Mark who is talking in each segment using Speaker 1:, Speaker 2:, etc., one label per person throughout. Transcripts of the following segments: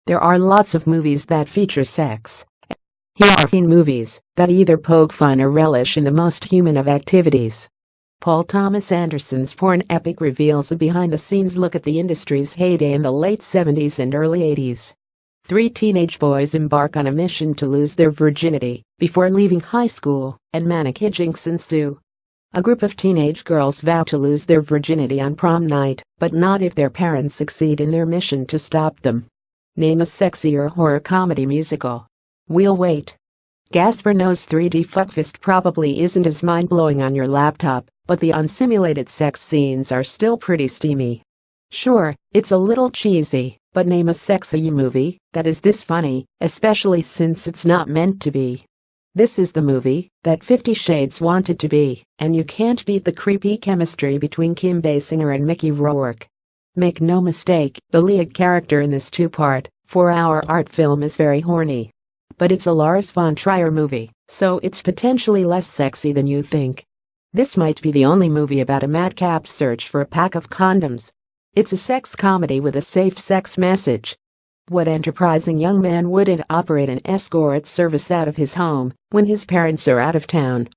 Speaker 1: There are lots of movies that feature sex. Here are 15 movies that either poke fun or relish in the most human of activities. Paul Thomas Anderson's porn epic reveals a behind-the-scenes look at the industry's heyday in the late 70s and early 80s. Three teenage boys embark on a mission to lose their virginity before leaving high school, and manic hijinks ensue. A group of teenage girls vow to lose their virginity on prom night, but not if their parents succeed in their mission to stop them. Name a sexier horror comedy musical. We'll wait. Gaspar Noé's 3D fuckfist probably isn't as mind-blowing on your laptop, but the unsimulated sex scenes are still pretty steamy. Sure, it's a little cheesy, but name a sexy movie that is this funny, especially since it's not meant to be. This is the movie that 50 Shades wanted to be, and you can't beat the creepy chemistry between Kim Basinger and Mickey Rourke. Make no mistake, the lead character in this two-part, 4-hour art film is very horny. But it's a Lars von Trier movie, so it's potentially less sexy than you think. This might be the only movie about a madcap search for a pack of condoms. It's a sex comedy with a safe sex message. What enterprising young man wouldn't operate an escort service out of his home when his parents are out of town?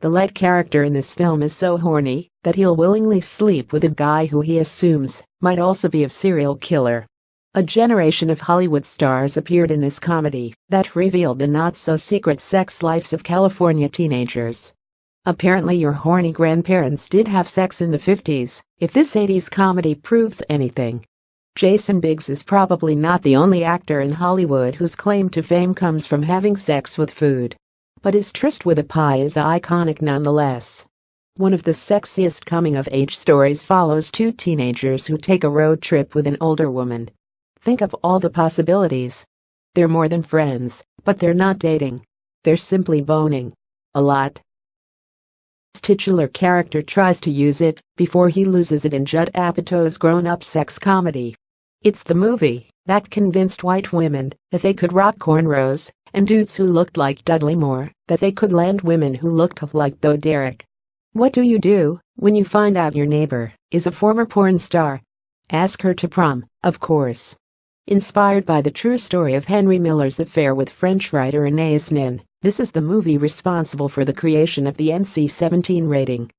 Speaker 1: The lead character in this film is so horny that he'll willingly sleep with a guy who he assumes might also be a serial killer. A generation of Hollywood stars appeared in this comedy that revealed the not-so-secret sex lives of California teenagers. Apparently your horny grandparents did have sex in the 50s, if this 80s comedy proves anything. Jason Biggs is probably not the only actor in Hollywood whose claim to fame comes from having sex with food. But his tryst with a pie is iconic nonetheless. One of the sexiest coming-of-age stories follows two teenagers who take a road trip with an older woman. Think of all the possibilities. They're more than friends, but they're not dating. They're simply boning. A lot. His titular character tries to use it before he loses it in Judd Apatow's grown-up sex comedy. It's the movie that convinced white women that they could rock cornrows, and dudes who looked like Dudley Moore that they could land women who looked like Bo Derek. What do you do when you find out your neighbor is a former porn star? Ask her to prom, of course. Inspired by the true story of Henry Miller's affair with French writer Anais Nin, this is the movie responsible for the creation of the NC-17 rating.